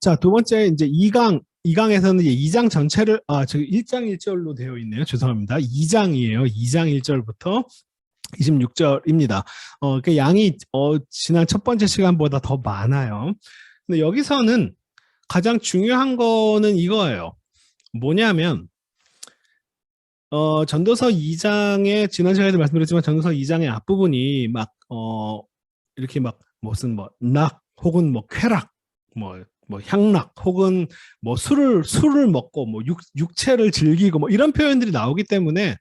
자, 두 번째 이제 2강에서는 이제 2장 전체를 저 1장 1절로 되어 있네요. 죄송합니다. 2장이에요. 2장 1절부터 26절입니다. 그 양이 지난 첫 번째 시간보다 더 많아요. 근데 여기서는 가장 중요한 거는 이거예요. 뭐냐면 전도서 2장에 지난 시간에도 말씀드렸지만 전도서 2장의 앞부분이 막 이렇게 막 무슨 뭐 낙 혹은 뭐 쾌락 뭐 향락 혹은 뭐 술을 먹고 뭐 육체를 즐기고 뭐 이런 표현들이 나오기 때문에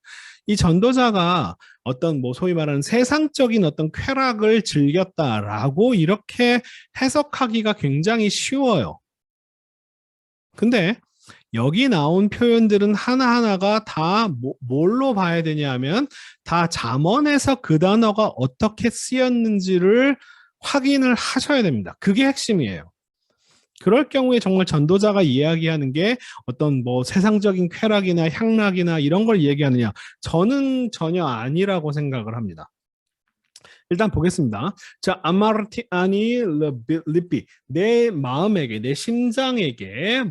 이 전도자가 어떤 뭐 소위 말하는 세상적인 어떤 쾌락을 즐겼다라고 이렇게 해석하기가 굉장히 쉬워요. 근데 여기 나온 표현들은 하나하나가 다 뭘로 봐야 되냐면 다 잠언에서 그 단어가 어떻게 쓰였는지를 확인을 하셔야 됩니다. 그게 핵심이에요. 그럴 경우에 정말 전도자가 이야기하는 게 어떤 뭐 세상적인 쾌락이나 향락이나 이런 걸 얘기하느냐? 저는 전혀 아니라고 생각을 합니다. 일단 보겠습니다. 자, 아마르티아니 리피 내 마음에게 내 심장에게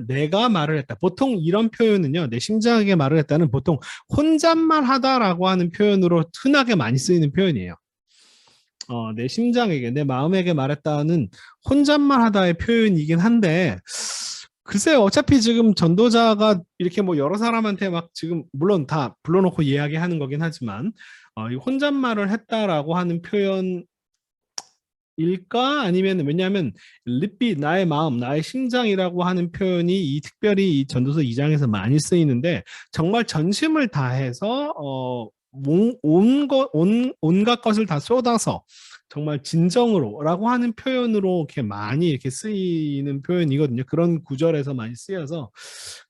내가 말을 했다. 보통 이런 표현은요. 내 심장에게 말을 했다는 보통 혼잣말 하다라고 하는 표현으로 흔하게 많이 쓰이는 표현이에요. 내 심장에게 내 마음에게 말했다는 혼잣말 하다의 표현이긴 한데 글쎄요. 어차피 지금 전도자가 이렇게 뭐 여러 사람한테 막 지금 물론 다 불러놓고 이야기하는 거긴 하지만 이 혼잣말을 했다라고 하는 표현일까? 아니면 왜냐하면 립비 나의 마음, 나의 심장이라고 하는 표현이 특별히 이 전도서 2장에서 많이 쓰이는데 정말 전심을 다해서 온갖 것을 다 쏟아서 정말 진정으로라고 하는 표현으로 이렇게 많이 이렇게 쓰이는 표현이거든요. 그런 구절에서 많이 쓰여서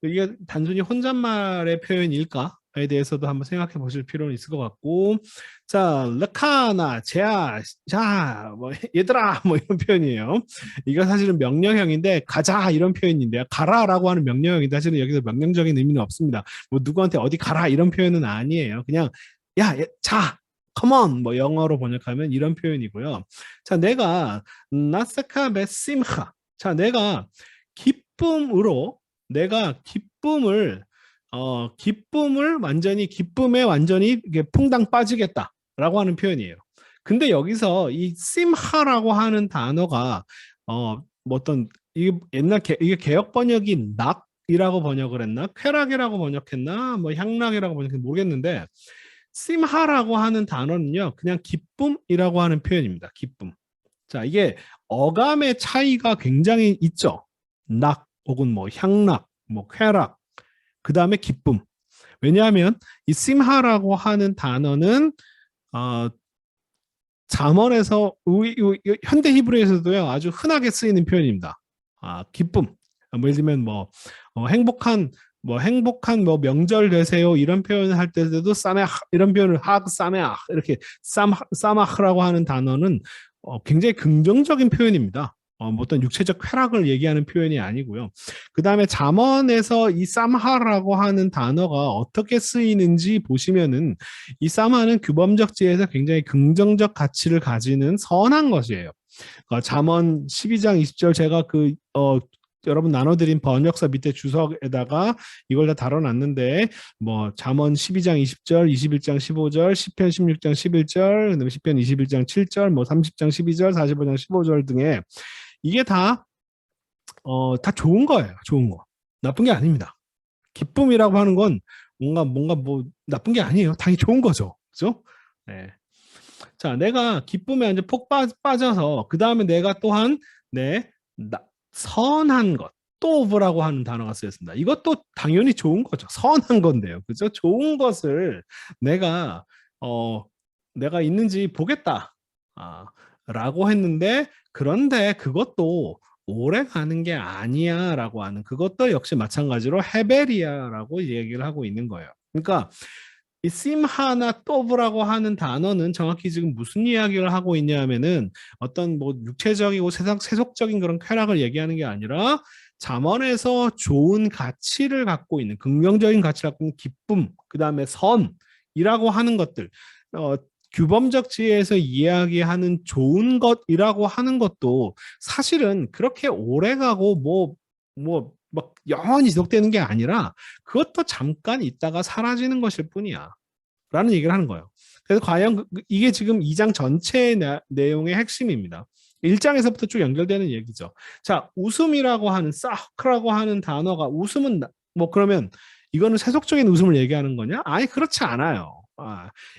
이게 단순히 혼잣말의 표현일까에 대해서도 한번 생각해 보실 필요는 있을 것 같고, 자, 르카나, 제아, 자, 뭐 얘들아, 뭐 이런 표현이에요. 이거 사실은 명령형인데 가자 이런 표현인데요. 가라라고 하는 명령형인데 사실은 여기서 명령적인 의미는 없습니다. 뭐 누구한테 어디 가라 이런 표현은 아니에요. 그냥 야, 자. come on 뭐 영어로 번역하면 이런 표현이고요. 자, 내가 나사카 베심하. 자, 내가 기쁨을 완전히 기쁨에 완전히 이게 퐁당 빠지겠다라고 하는 표현이에요. 근데 여기서 이 심하라고 하는 단어가 뭐 어떤 이게 개역 번역이 낙이라고 번역을 했나 쾌락이라고 번역했나 뭐 향락이라고 번역했나 모르겠는데 심하라고 하는 단어는요, 그냥 기쁨이라고 하는 표현입니다. 기쁨. 자, 이게 어감의 차이가 굉장히 있죠. 낙 혹은 뭐 향락, 뭐 쾌락, 그 다음에 기쁨. 왜냐하면 이 심하라고 하는 단어는 잠언에서 현대 히브리에서도요 아주 흔하게 쓰이는 표현입니다. 기쁨. 뭐 예를 들면 뭐 행복한 뭐 명절 되세요 이런 표현을 할 때도 사메아 이런 표현을 하 사메아 이렇게 사마흐라고 하는 단어는 굉장히 긍정적인 표현입니다. 뭐 어떤 육체적 쾌락을 얘기하는 표현이 아니고요. 그 다음에 잠언에서 이 쌈하라고 하는 단어가 어떻게 쓰이는지 보시면은 이 쌈하는 규범적 지혜에서 굉장히 긍정적 가치를 가지는 선한 것이에요. 잠언 12장 20절 제가 여러분 나눠드린 번역서 밑에 주석에다가 이걸 다 다뤄놨는데 뭐 잠언 12장 20절, 21장 15절, 시편 16장 11절, 그다음에 시편 21장 7절, 뭐 30장 12절, 45장 15절 등에 이게 다 좋은 거예요. 좋은 거. 나쁜 게 아닙니다. 기쁨이라고 하는 건 뭔가 뭐 나쁜 게 아니에요. 당연히 좋은 거죠. 그죠? 네. 자, 내가 기쁨에 완전 빠져서 그 다음에 내가 또한 선한 것, 또브라고 하는 단어가 쓰였습니다. 이것도 당연히 좋은 거죠. 선한 건데요. 그죠? 좋은 것을 내가 내가 있는지 보겠다. 라고 했는데 그런데 그것도 오래 가는 게 아니야라고 하는 그것도 역시 마찬가지로 헤베리아라고 얘기를 하고 있는 거예요. 그러니까 이 심하나 또브라고 하는 단어는 정확히 지금 무슨 이야기를 하고 있냐면은 어떤 뭐 육체적이고 세속적인 그런 쾌락을 얘기하는 게 아니라 잠언에서 좋은 가치를 갖고 있는 긍정적인 가치를 갖고 있는 기쁨, 그 다음에 선이라고 하는 것들, 규범적 지혜에서 이야기하는 좋은 것이라고 하는 것도 사실은 그렇게 오래가고 막 영원히 지속되는 게 아니라 그것도 잠깐 있다가 사라지는 것일 뿐이야. 라는 얘기를 하는 거예요. 그래서 과연 이게 지금 2장 전체의 내용의 핵심입니다. 1장에서부터 쭉 연결되는 얘기죠. 자, 웃음이라고 하는 사크라고 하는 단어가 웃음은 뭐 그러면 이거는 세속적인 웃음을 얘기하는 거냐? 아니 그렇지 않아요.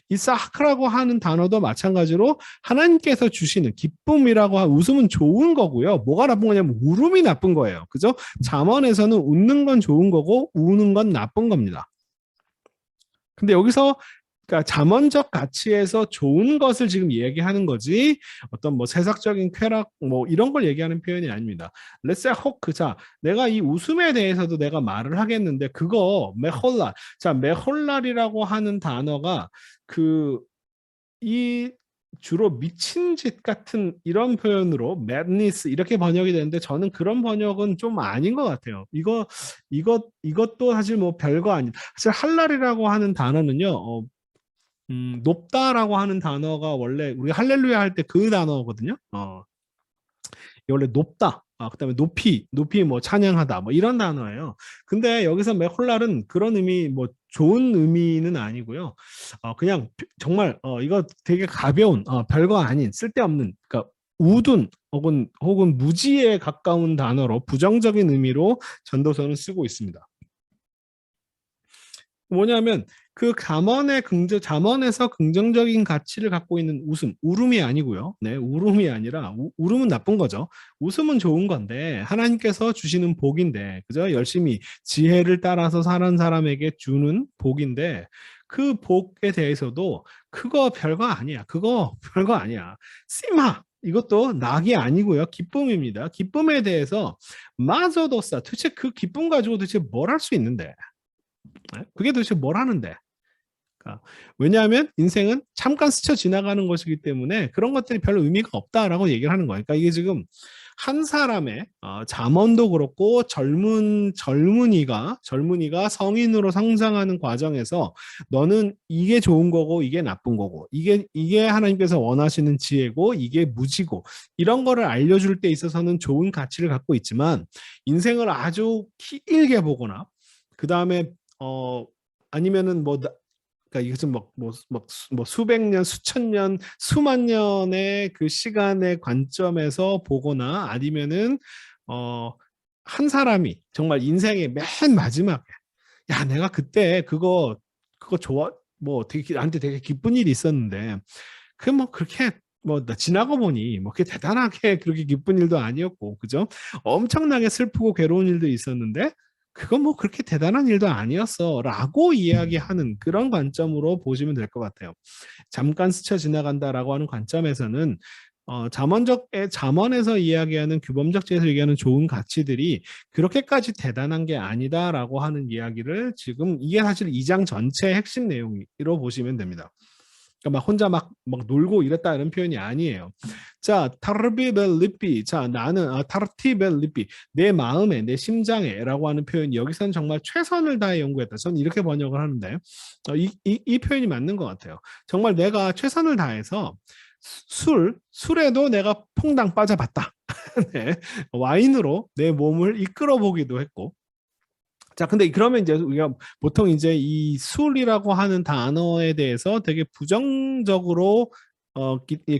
이 사크라고 하는 단어도 마찬가지로 하나님께서 주시는 기쁨이라고 하는 웃음은 좋은 거고요. 뭐가 나쁜 거냐면 울음이 나쁜 거예요. 그죠? 잠언에서는 웃는 건 좋은 거고 우는 건 나쁜 겁니다. 근데 여기서 그러니까 잠언적 가치에서 좋은 것을 지금 얘기하는 거지 어떤 뭐 세상적인 쾌락 뭐 이런 걸 얘기하는 표현이 아닙니다. Let's say 호크. 자, 내가 이 웃음에 대해서도 내가 말을 하겠는데 그거 메홀랄. 자, 메홀랄이라고 하는 단어가 그 이 주로 미친 짓 같은 이런 표현으로 madness 이렇게 번역이 되는데 저는 그런 번역은 좀 아닌 것 같아요. 이것도 사실 뭐 별거 아니다. 사실 할랄이라고 하는 단어는요. 높다라고 하는 단어가 원래 우리 할렐루야 할 때 그 단어거든요. 원래 높다. 그다음에 높이 뭐 찬양하다 뭐 이런 단어예요. 근데 여기서 메홀랄은 그런 의미 뭐 좋은 의미는 아니고요. 그냥 정말 이거 되게 가벼운 별거 아닌 쓸데없는 그러니까 우둔 혹은 무지에 가까운 단어로 부정적인 의미로 전도서는 쓰고 있습니다. 뭐냐면 그 잠언에서 긍정적인 가치를 갖고 있는 웃음, 울음이 아니고요. 네, 울음이 아니라 울음은 나쁜 거죠. 웃음은 좋은 건데 하나님께서 주시는 복인데, 그죠? 열심히 지혜를 따라서 사는 사람에게 주는 복인데 그 복에 대해서도 그거 별거 아니야. 그거 별거 아니야. 씨마 이것도 낙이 아니고요. 기쁨입니다. 기쁨에 대해서 마저도사 도대체 그 기쁨 가지고 도대체 뭘 할 수 있는데? 그게 도대체 뭘 하는데? 그러니까 왜냐하면 인생은 잠깐 스쳐 지나가는 것이기 때문에 그런 것들이 별로 의미가 없다라고 얘기를 하는 거예요. 그러니까 이게 지금 한 사람의 잠언도 그렇고 젊은이가 성인으로 성장하는 과정에서 너는 이게 좋은 거고 이게 나쁜 거고 이게 하나님께서 원하시는 지혜고 이게 무지고 이런 거를 알려줄 때 있어서는 좋은 가치를 갖고 있지만 인생을 아주 길게 보거나 그 다음에 아니면은 그러니까 이것은 뭐 수백 년, 수천 년, 수만 년의 그 시간의 관점에서 보거나 아니면은 한 사람이 정말 인생의 맨 마지막에 야 내가 그때 그거 좋아 뭐 되게 나한테 되게 기쁜 일이 있었는데 그 뭐 그렇게 나 지나고 보니 뭐 그렇게 대단하게 그렇게 기쁜 일도 아니었고 그죠? 엄청나게 슬프고 괴로운 일도 있었는데 그건 뭐 그렇게 대단한 일도 아니었어라고 이야기하는 그런 관점으로 보시면 될 것 같아요. 잠깐 스쳐 지나간다라고 하는 관점에서는 잠언에서 이야기하는 규범적지에서 얘기하는 좋은 가치들이 그렇게까지 대단한 게 아니다라고 하는 이야기를 지금 이게 사실 2장 전체의 핵심 내용으로 보시면 됩니다. 그러니까 막 혼자 막 놀고 이랬다 이런 표현이 아니에요. 자, 타르비벨리피. 자, 나는 타르티벨리피. 내 마음에, 내 심장에라고 하는 표현 여기서는 정말 최선을 다해 연구했다. 저는 이렇게 번역을 하는데 이 표현이 맞는 것 같아요. 정말 내가 최선을 다해서 술에도 내가 퐁당 빠져봤다. 네. 와인으로 내 몸을 이끌어 보기도 했고 자, 근데 그러면 이제 우리가 보통 이제 이 술이라고 하는 단어에 대해서 되게 부정적으로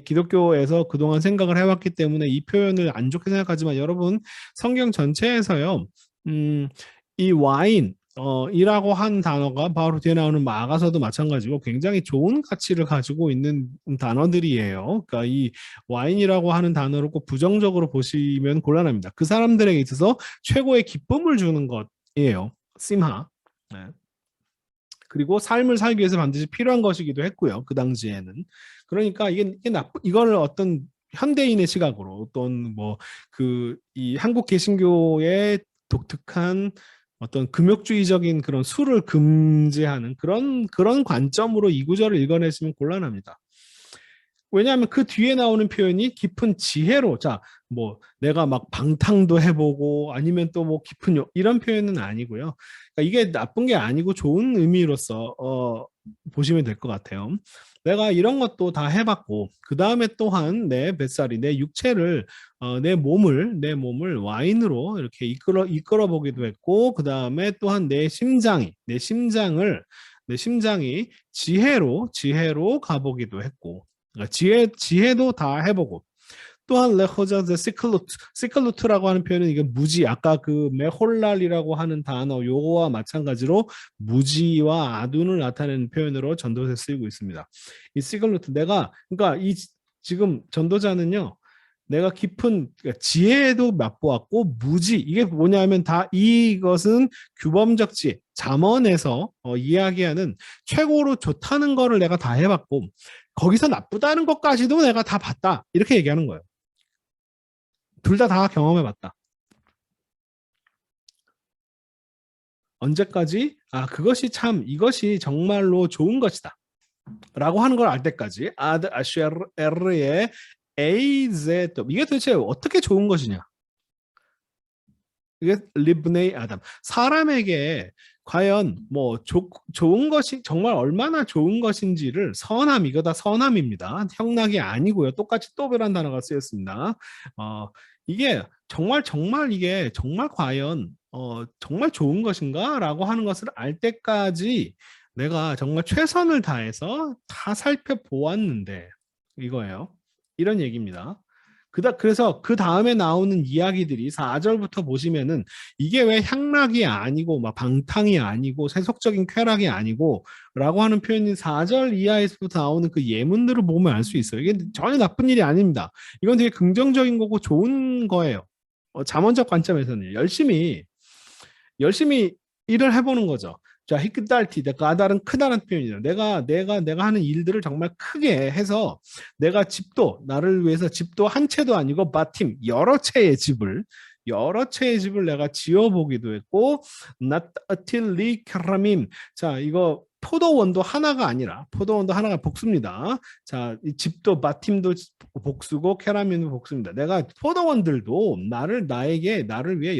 기독교에서 그동안 생각을 해왔기 때문에 이 표현을 안 좋게 생각하지만 여러분 성경 전체에서요, 이 와인 이라고 한 단어가 바로 뒤에 나오는 마가서도 마찬가지고 굉장히 좋은 가치를 가지고 있는 단어들이에요. 그러니까 이 와인이라고 하는 단어를 꼭 부정적으로 보시면 곤란합니다. 그 사람들에게 있어서 최고의 기쁨을 주는 것이에요. 심하. 네. 그리고 삶을 살기 위해서 반드시 필요한 것이기도 했고요. 그 당시에는. 그러니까 이게 이거를 어떤 현대인의 시각으로 어떤 이 한국 개신교의 독특한 어떤 금욕주의적인 그런 술을 금지하는 그런 관점으로 이 구절을 읽어내시면 곤란합니다. 왜냐하면 그 뒤에 나오는 표현이 깊은 지혜로 내가 막 방탕도 해보고 아니면 또 깊은 이런 표현은 아니고요. 그러니까 이게 나쁜 게 아니고 좋은 의미로서 보시면 될 것 같아요. 내가 이런 것도 다 해봤고, 그 다음에 또한 내 뱃살이, 내 육체를, 내 몸을 와인으로 이렇게 이끌어 보기도 했고, 그 다음에 또한 내 심장이 지혜로 가보기도 했고, 그러니까 지혜도 다 해보고, 또한 레호자드 시클루트라고 하는 표현은 이게 무지, 아까 그 메홀랄이라고 하는 단어 요거와 마찬가지로 무지와 아둔을 나타내는 표현으로 전도서에 쓰이고 있습니다. 이 시클루트 그러니까 이 지금 전도자는요, 내가 깊은 그러니까 지혜도 맛보았고 무지, 이게 뭐냐면 다 이것은 규범적 지혜, 잠언에서 이야기하는 최고로 좋다는 거를 내가 다 해봤고 거기서 나쁘다는 것까지도 내가 다 봤다, 이렇게 얘기하는 거예요. 둘 다 경험해봤다. 언제까지? 이것이 정말로 좋은 것이다 라고 하는 걸 알 때까지. 아드 아쉐르의 에이제도, 이게 도대체 어떻게 좋은 것이냐, 이게 리브네이 아담, 사람에게 과연 뭐 좋은 것이 정말 얼마나 좋은 것인지를, 이거 다 선함입니다. 형락이 아니고요. 똑같이 또베란 단어가 쓰였습니다. 어, 이게 이게 정말 과연 정말 좋은 것인가라고 하는 것을 알 때까지 내가 정말 최선을 다해서 다 살펴보았는데 이거예요. 이런 얘기입니다. 그래서 그 다음에 나오는 이야기들이 4절부터 보시면은 이게 왜 향락이 아니고 막 방탕이 아니고 세속적인 쾌락이 아니고 라고 하는 표현이 4절 이하에서부터 나오는 그 예문들을 보면 알 수 있어요. 이게 전혀 나쁜 일이 아닙니다. 이건 되게 긍정적인 거고 좋은 거예요. 잠언적 관점에서는 열심히 일을 해보는 거죠. 자, 히크달티, 까달은 크다는 표현이죠. 내가 하는 일들을 정말 크게 해서 나를 위해서 집도 한 채도 아니고 바팀, 여러 채의 집을 내가 지어보기도 했고, 나틸리 카라밈. 자, 이거 포도원도 하나가 복수입니다. 자, 이 집도 바팀도 복수고 케라민도 복수입니다. 내가 포도원들도 나를 위해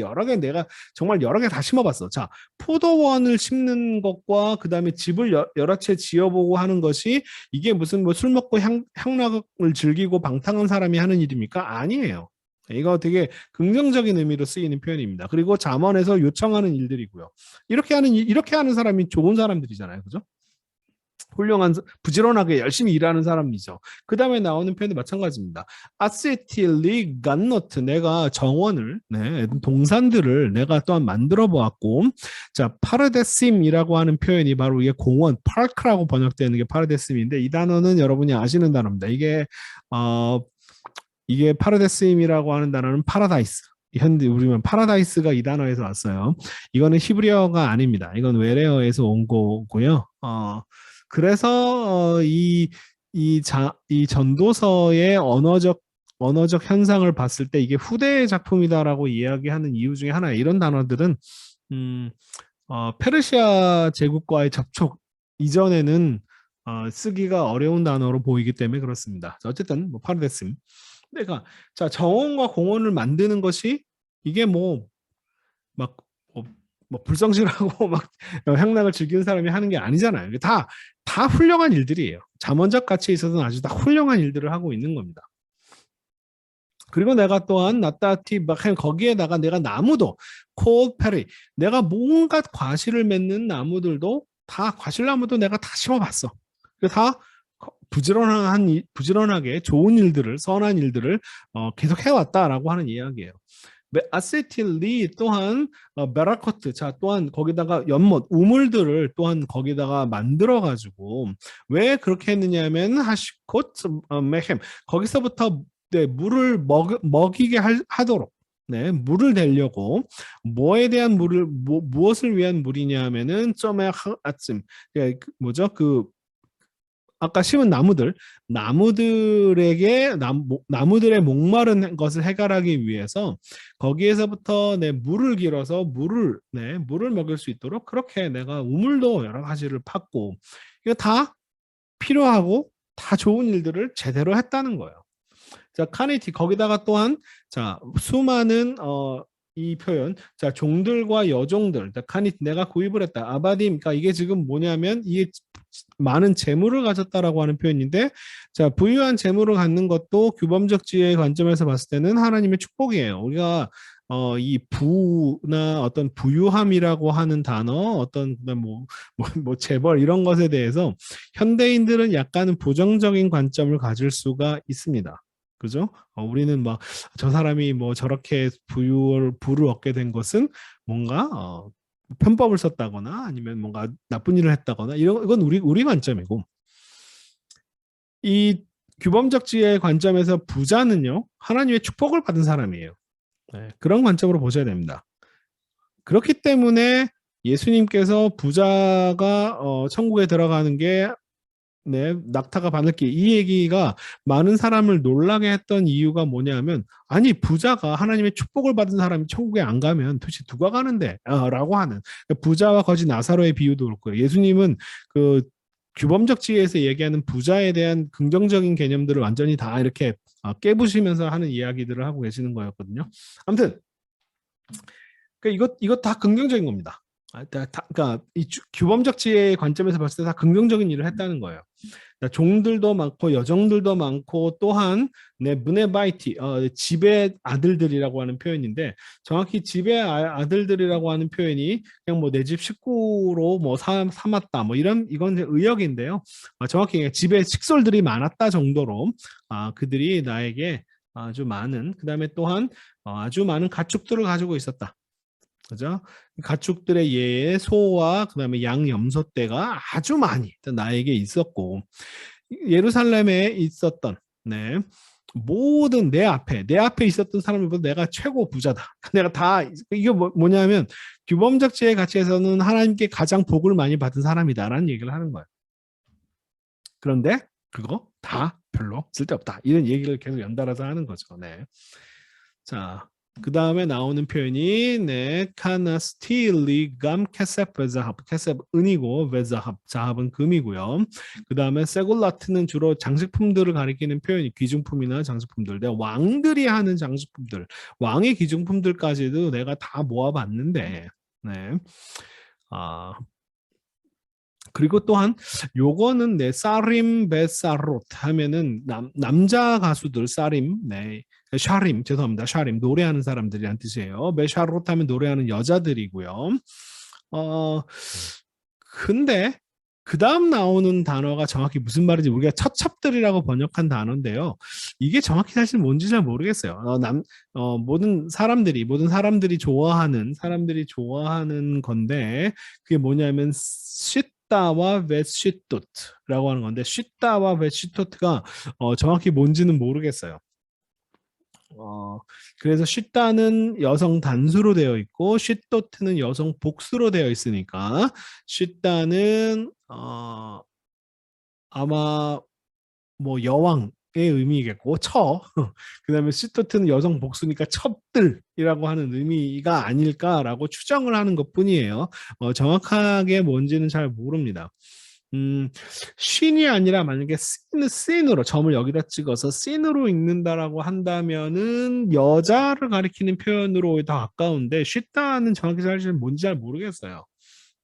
정말 여러 개 다 심어봤어. 자, 포도원을 심는 것과 그 다음에 집을 여러 채 지어보고 하는 것이 이게 무슨 뭐 술 먹고 향락을 즐기고 방탕한 사람이 하는 일입니까? 아니에요. 이거 되게 긍정적인 의미로 쓰이는 표현입니다. 그리고 잠언에서 요청하는 일들이고요. 이렇게 하는 사람이 좋은 사람들이잖아요. 그죠? 훌륭한, 부지런하게 열심히 일하는 사람이죠. 그 다음에 나오는 표현도 마찬가지입니다. 아세틸리 간노트, 내가 동산들을 내가 또한 만들어 보았고, 자, 파르데심이라고 하는 표현이 바로 이게 공원, 파크라고 번역되는 게 파르데심인데, 이 단어는 여러분이 아시는 단어입니다. 이게 파르데심이라고 하는 단어는 파라다이스. 우리는 파라다이스가 이 단어에서 왔어요. 이거는 히브리어가 아닙니다. 이건 외래어에서 온 거고요. 그래서 이 전도서의 언어적 현상을 봤을 때 이게 후대의 작품이다라고 이야기하는 이유 중에 하나예요. 이런 단어들은 페르시아 제국과의 접촉 이전에는 쓰기가 어려운 단어로 보이기 때문에 그렇습니다. 어쨌든 뭐 파르데심. 그러니까 자, 정원과 공원을 만드는 것이 이게 막 불성실하고 막 향락을 즐기는 사람이 하는 게 아니잖아요. 다 훌륭한 일들이에요. 잠언적 가치에 있어서는 아주 다 훌륭한 일들을 하고 있는 겁니다. 그리고 내가 또한 나타티 거기에다가 내가 나무도 콜페리, 내가 뭔가 과실을 맺는 나무들도 과실나무도 내가 다 심어봤어. 다 부지런하게 좋은 일들을, 선한 일들을 계속 해왔다라고 하는 이야기예요. 아세틸리 또한 베라코트, 자, 또한 거기다가 연못, 우물들을 또한 거기다가 만들어 가지고 왜 그렇게 했느냐면 하시코트 메헴, 거기서부터 물을 먹이게 하도록, 물을 대려고. 뭐에 대한 무엇을 위한 물이냐면은 점에 아침, 뭐죠? 아까 심은 나무들의 목마른 것을 해결하기 위해서 거기에서부터 물을 길어서 물을 먹일 수 있도록 그렇게 내가 우물도 여러 가지를 팠고, 이거 다 필요하고 다 좋은 일들을 제대로 했다는 거예요. 자, 카네티, 거기다가 또한 자, 수많은 이 표현, 자, 종들과 여종들, 카니티, 내가 구입을 했다. 아바딤, 그러니까 이게 지금 뭐냐면 이게 많은 재물을 가졌다라고 하는 표현인데, 자, 부유한 재물을 갖는 것도 규범적 지혜의 관점에서 봤을 때는 하나님의 축복이에요. 우리가 이 부나 어떤 부유함이라고 하는 단어, 어떤 뭐 재벌 이런 것에 대해서 현대인들은 약간은 부정적인 관점을 가질 수가 있습니다. 그죠? 우리는 막 저 사람이 뭐 저렇게 부를 얻게 된 것은 뭔가 편법을 썼다거나 아니면 뭔가 나쁜 일을 했다거나 이건 우리 관점이고, 이 규범적 지혜의 관점에서 부자는요 하나님의 축복을 받은 사람이에요. 네, 그런 관점으로 보셔야 됩니다. 그렇기 때문에 예수님께서 부자가 천국에 들어가는 게 네, 낙타가 바늘길 이 얘기가 많은 사람을 놀라게 했던 이유가 뭐냐면, 아니 부자가 하나님의 축복을 받은 사람이 천국에 안 가면 도대체 누가 가는데? 라고 하는, 부자와 거지 나사로의 비유도 그렇고요. 예수님은 그 규범적 지혜에서 얘기하는 부자에 대한 긍정적인 개념들을 완전히 다 이렇게 깨부시면서 하는 이야기들을 하고 계시는 거였거든요. 아무튼 이것 다 긍정적인 겁니다. 그러니까 이 규범적 지혜의 관점에서 봤을 때 다 긍정적인 일을 했다는 거예요. 종들도 많고 여종들도 많고, 또한 문에바이티 집의 아들들이라고 하는 표현인데, 정확히 집의 아들들이라고 하는 표현이 그냥 뭐 내 집 식구로 뭐 삼았다 뭐 이건 의역인데요. 정확히 집에 식솔들이 많았다 정도로 그들이 나에게 아주 많은, 그다음에 또한 아주 많은 가축들을 가지고 있었다. 그죠? 가축들의 예에 소와 그다음에 양 염소 떼가 아주 많이 나에게 있었고, 예루살렘에 있었던 모든 내 앞에 있었던 사람들보다 내가 최고 부자다. 내가 다 이게 뭐냐면 규범적 지혜 가치에서는 하나님께 가장 복을 많이 받은 사람이다라는 얘기를 하는 거예요. 그런데 그거 다 별로 쓸데없다. 이런 얘기를 계속 연달아서 하는 거죠. 네. 자, 그 다음에 나오는 표현이 카나스틸리 감 캐셉 베자합. 캐셉 은이고 베자합 자합은 금이고요. 그 다음에 세골라트는 주로 장식품들을 가리키는 표현이 귀중품이나 장식품들. 내가 왕들이 하는 장식품들, 왕의 귀중품들까지도 내가 다 모아봤는데, 네. 그리고 또한 요거는 사림 베사롯 하면은 남자 가수들 사림, 샤림, 죄송합니다. 샤림, 노래하는 사람들이란 뜻이에요. 베샤롯 하면 노래하는 여자들이고요. 근데 그 다음 나오는 단어가 정확히 무슨 말인지, 우리가 처첩들이라고 번역한 단어인데요. 이게 정확히 사실 뭔지 잘 모르겠어요. 모든 사람들이 좋아하는 건데, 그게 뭐냐면 시따와 베시토트라고 하는 건데, 시따와 베시토트가 정확히 뭔지는 모르겠어요. 그래서 시따는 여성 단수로 되어 있고 시토트는 여성 복수로 되어 있으니까, 시따는 아마 뭐 여왕의 의미겠고 그다음에 시토트는 여성 복수니까 첩들이라고 하는 의미가 아닐까라고 추정을 하는 것뿐이에요. 정확하게 뭔지는 잘 모릅니다. 쉰이 아니라 만약에 씬으로 점을 여기다 찍어서 씬으로 읽는다라고 한다면은 여자를 가리키는 표현으로 더 가까운데, 쉰다는 정확히 사실 뭔지 잘 모르겠어요.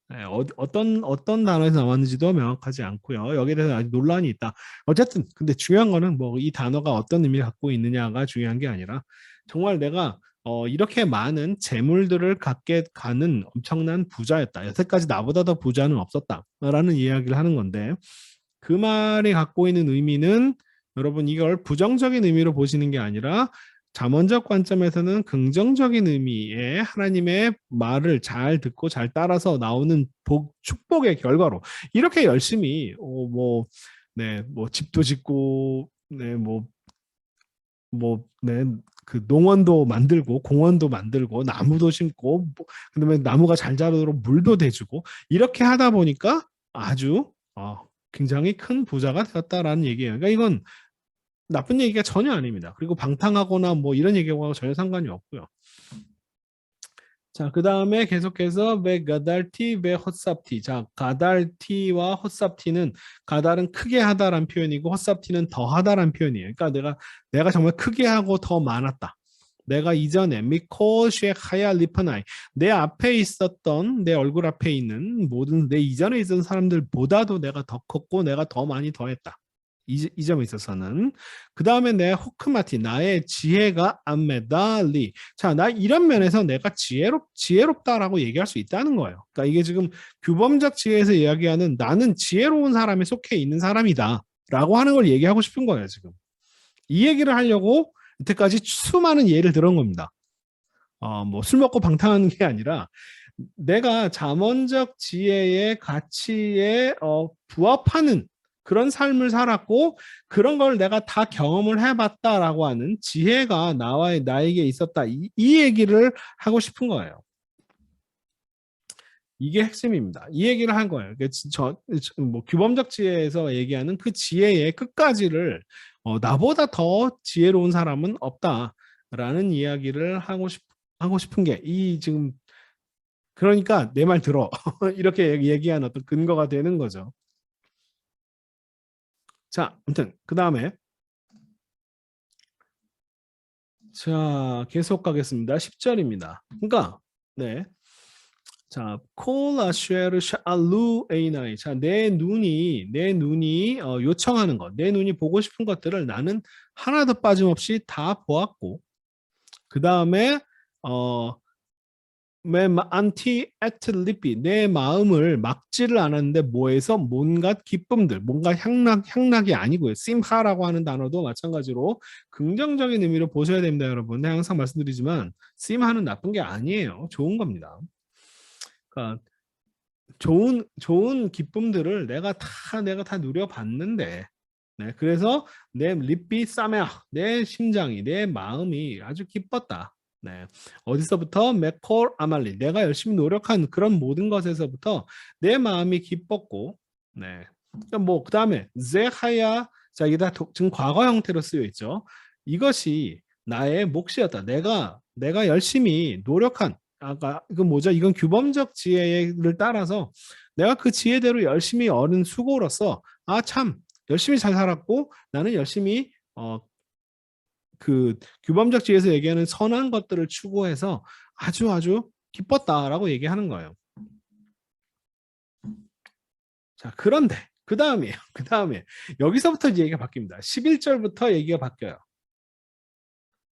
네, 어떤 단어에서 나왔는지도 명확하지 않고요. 여기에 대해서 아직 논란이 있다. 어쨌든 근데 중요한 거는 뭐 이 단어가 어떤 의미를 갖고 있느냐가 중요한 게 아니라, 정말 내가 이렇게 많은 재물들을 갖게 가는 엄청난 부자였다. 여태까지 나보다 더 부자는 없었다라는 이야기를 하는 건데, 그 말이 갖고 있는 의미는, 여러분 이걸 부정적인 의미로 보시는 게 아니라 잠언적 관점에서는 긍정적인 의미의 하나님의 말을 잘 듣고 잘 따라서 나오는 축복의 결과로 이렇게 열심히 뭐 집도 짓고 그 농원도 만들고 공원도 만들고 나무도 심고 그다음에 나무가 잘 자라도록 물도 대주고 이렇게 하다 보니까 아주 굉장히 큰 부자가 되었다라는 얘기예요. 그러니까 이건 나쁜 얘기가 전혀 아닙니다. 그리고 방탕하거나 뭐 이런 얘기하고 전혀 상관이 없고요. 자, 그 다음에 계속해서 베 가달티 베 헛삽티. 자, 가달티와 헛삽티는, 가달은 크게 하다란 표현이고 헛삽티는 더 하다란 표현이에요. 그러니까 내가 정말 크게 하고 더 많았다. 내가 이전에 미코시에 하야 리퍼나이 내 앞에 있었던 내 얼굴 앞에 있는 모든 내 이전에 있던 사람들보다도 내가 더 컸고 내가 더 많이 더했다. 이 점에 있어서는 그 다음에 내 호크마티 나의 지혜가 암메달리 자, 나 이런 면에서 내가 지혜롭다라고 얘기할 수 있다는 거예요. 그러니까 이게 지금 규범적 지혜에서 이야기하는 나는 지혜로운 사람에 속해 있는 사람이다 라고 하는 걸 얘기하고 싶은 거예요. 지금 이 얘기를 하려고 이때까지 수많은 예를 들은 겁니다. 뭐 술 먹고 방탕하는 게 아니라 내가 잠언적 지혜의 가치에 부합하는 그런 삶을 살았고 그런 걸 내가 다 경험을 해봤다라고 하는 지혜가 나에게 있었다. 이 얘기를 하고 싶은 거예요. 이게 핵심입니다. 이 얘기를 한 거예요. 뭐 규범적 지혜에서 얘기하는 그 지혜의 끝까지를 나보다 더 지혜로운 사람은 없다라는 이야기를 하고 싶은 게 이 지금 그러니까 내 말 들어 이렇게 얘기한 어떤 근거가 되는 거죠. 자, 아무튼 그 다음에 자 계속 가겠습니다. 10절입니다. 그러니까 네. 자, 콜라쉐르 샤루 에이나이. 자, 내 눈이 요청하는 것, 내 눈이 보고 싶은 것들을 나는 하나도 빠짐없이 다 보았고, 그 다음에 안티 에틀리피 내 마음을 막지를 않았는데 뭐에서 뭔가 기쁨들, 뭔가 향락이 아니고요. 심하라고 하는 단어도 마찬가지로 긍정적인 의미로 보셔야 됩니다, 여러분. 내가 항상 말씀드리지만 심하는 나쁜 게 아니에요. 좋은 겁니다. 그러니까 좋은 기쁨들을 내가 다 누려봤는데, 네, 그래서 내 립비 싸메아, 내 심장이, 내 마음이 아주 기뻤다. 네, 어디서부터 메콜 아말리, 내가 열심히 노력한 그런 모든 것에서부터 내 마음이 기뻤고, 네, 그러니까 뭐 그 다음에 제하야, 자 이게 다 지금 과거 형태로 쓰여 있죠. 이것이 나의 몫이었다. 내가 열심히 노력한 아까 이건 뭐죠? 이건 규범적 지혜를 따라서 내가 그 지혜대로 열심히 얻은 수고로서 참 열심히 잘 살았고 나는 열심히 그 규범적 지혜에서 얘기하는 선한 것들을 추구해서 아주 기뻤다라고 얘기하는 거예요. 자, 그런데 그 다음에 여기서부터 이제 얘기가 바뀝니다. 11절부터 얘기가 바뀌어요.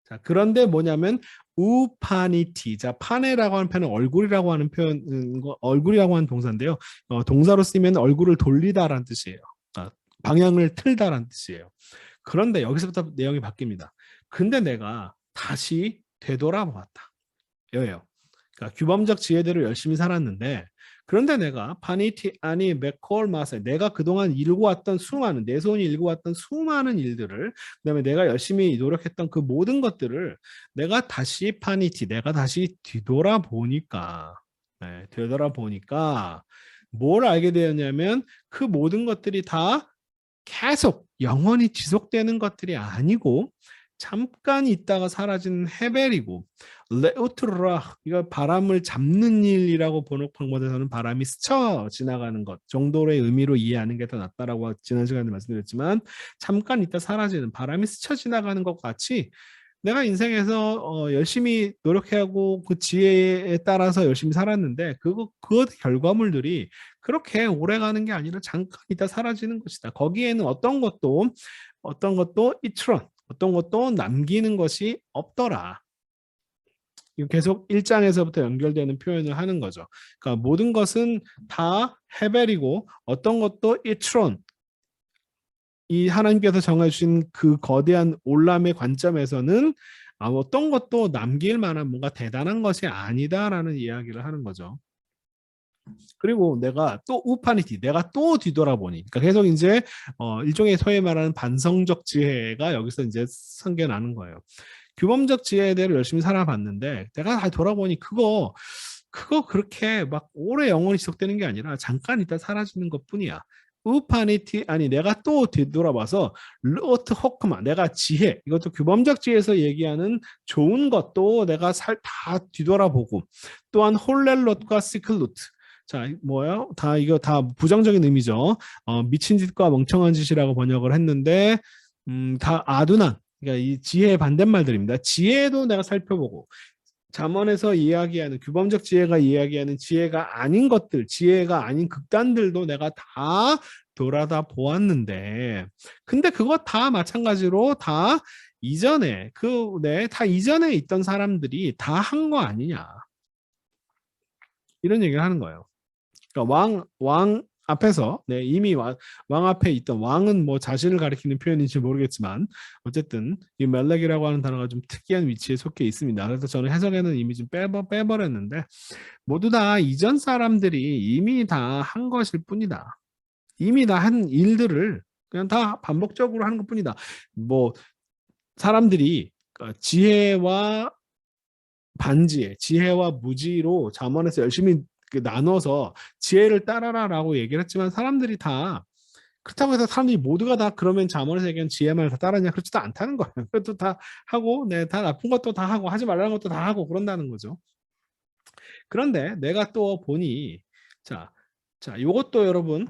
자, 그런데 뭐냐면 우파니티. 자, 파네라고 하는 표현은 얼굴이라고 하는 얼굴이라고 하는 동사인데요. 동사로 쓰면 얼굴을 돌리다라는 뜻이에요. 방향을 틀다라는 뜻이에요. 그런데 여기서부터 내용이 바뀝니다. 근데 내가 다시 되돌아보았다. 여예요. 그러니까 규범적 지혜대로 열심히 살았는데 그런데 내가 파니티 아니 메콜 마세 내가 그동안 일궈왔던 수많은 내 손이 일궈왔던 수많은 일들을 그다음에 내가 열심히 노력했던 그 모든 것들을 내가 다시 뒤돌아보니까 뭘 알게 되었냐면 그 모든 것들이 다 계속 영원히 지속되는 것들이 아니고 잠깐 있다가 사라지는 헤벨이고 레우트라 이거 바람을 잡는 일이라고 번역판에서는 바람이 스쳐 지나가는 것 정도의 의미로 이해하는 게 더 낫다라고 지난 시간에 말씀드렸지만 잠깐 있다 사라지는 바람이 스쳐 지나가는 것 같이 내가 인생에서 열심히 노력하고 그 지혜에 따라서 열심히 살았는데 그 결과물들이 그렇게 오래 가는 게 아니라 잠깐 있다 사라지는 것이다. 거기에는 어떤 것도 이트런 어떤 것도 남기는 것이 없더라. 이거 계속 1장에서부터 연결되는 표현을 하는 거죠. 그러니까 모든 것은 다 헤벨이고 어떤 것도 이트론 이 하나님께서 정해주신 그 거대한 올람의 관점에서는 어떤 것도 남길 만한 뭔가 대단한 것이 아니다라는 이야기를 하는 거죠. 그리고 내가 또 우파니티, 내가 또 뒤돌아보니, 그러니까 계속 이제 일종의 소위 말하는 반성적 지혜가 여기서 이제 생겨나는 거예요. 규범적 지혜대로 열심히 살아봤는데 내가 다 돌아보니 그거 그렇게 막 오래 영원히 지속되는 게 아니라 잠깐 있다 사라지는 것뿐이야. 우파니티 아니 내가 또 뒤돌아봐서 로트 호크마 내가 지혜 이것도 규범적 지혜에서 얘기하는 좋은 것도 내가 다 뒤돌아보고 또한 홀렐롯과 시클루트 자 뭐야 이거 다 부정적인 의미죠. 미친 짓과 멍청한 짓이라고 번역을 했는데 다 아둔한 그러니까 이 지혜의 반대말들입니다. 지혜도 내가 살펴보고 잠언에서 이야기하는 규범적 지혜가 이야기하는 지혜가 아닌 것들, 지혜가 아닌 극단들도 내가 다 돌아다 보았는데, 근데 그거 다 마찬가지로 다 이전에 다 이전에 있던 사람들이 다 한 거 아니냐 이런 얘기를 하는 거예요. 그러니까 왕 앞에서 이미 왕 앞에 있던 왕은 뭐 자신을 가리키는 표현인지 모르겠지만 어쨌든 이 멜렉이라고 하는 단어가 좀 특이한 위치에 속해 있습니다. 그래서 저는 해석에는 이미 좀 빼버렸는데 모두 다 이전 사람들이 이미 다 한 것일 뿐이다. 이미 다 한 일들을 그냥 다 반복적으로 하는 것뿐이다. 뭐 사람들이 지혜와 반지혜, 지혜와 무지로 잠언에서 열심히 나눠서 지혜를 따라라라고 얘기를 했지만 사람들이 다 그렇다고 해서 사람들이 모두가 다 그러면 잠언에서 얘기한 지혜만 다 따르냐 그렇지도 않다는 거예요. 그것도 다 하고 다 나쁜 것도 다 하고 하지 말라는 것도 다 하고 그런다는 거죠. 그런데 내가 또 보니 자, 요것도 여러분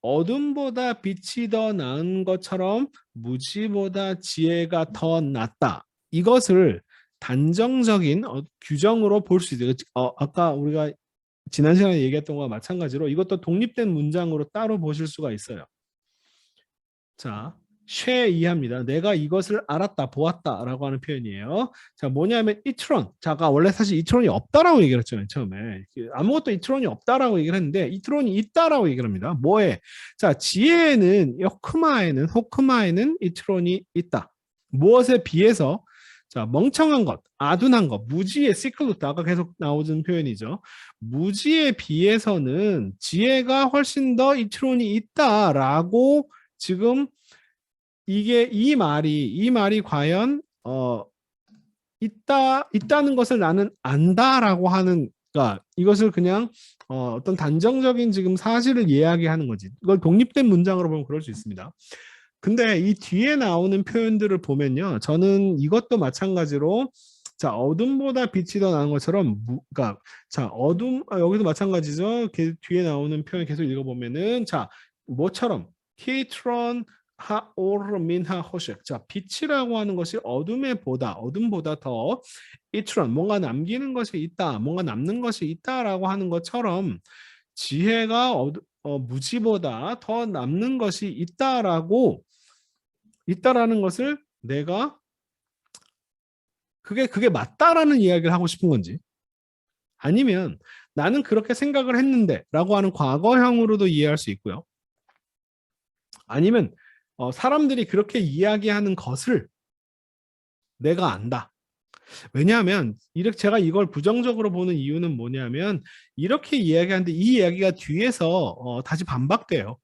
어둠보다 빛이 더 나은 것처럼 무지보다 지혜가 더 낫다. 이것을 단정적인 규정으로 볼 수 있어요. 아까 우리가 지난 시간에 얘기했던 것과 마찬가지로 이것도 독립된 문장으로 따로 보실 수가 있어요. 자, 쉐 이하입니다. 내가 이것을 알았다, 보았다라고 하는 표현이에요. 자, 뭐냐면 이트론. 자가 원래 사실 이트론이 없다라고 얘기를 했잖아요, 처음에. 아무것도 이트론이 없다라고 얘기를 했는데 이트론이 있다라고 얘기를 합니다. 뭐에? 자, 지혜에는 호크마에는 이트론이 있다. 무엇에 비해서? 자, 멍청한 것, 아둔한 것, 무지의 시클루트, 아까 계속 나오는 표현이죠. 무지에 비해서는 지혜가 훨씬 더 이트론이 있다라고 지금 이 말이 과연 있다는 것을 나는 안다라고 하는, 그러니까 이것을 그냥 어떤 단정적인 지금 사실을 이야기하는 거지. 이걸 독립된 문장으로 보면 그럴 수 있습니다. 근데 이 뒤에 나오는 표현들을 보면요, 저는 이것도 마찬가지로 자 어둠보다 빛이 더 나은 것처럼 그러니까 자 여기도 마찬가지죠. 뒤에 나오는 표현 계속 읽어보면은 자 뭐처럼 키트론 하오르 민하 호식. 자 빛이라고 하는 것이 어둠보다 더 이트론 뭔가 남기는 것이 있다, 뭔가 남는 것이 있다라고 하는 것처럼 지혜가 무지보다 더 남는 것이 있다라는 것을 내가 그게 맞다라는 이야기를 하고 싶은 건지 아니면 나는 그렇게 생각을 했는데 라고 하는 과거형으로도 이해할 수 있고요. 아니면 사람들이 그렇게 이야기하는 것을 내가 안다. 왜냐하면 제가 이걸 부정적으로 보는 이유는 뭐냐면 이렇게 이야기하는데 이 이야기가 뒤에서 다시 반박돼요.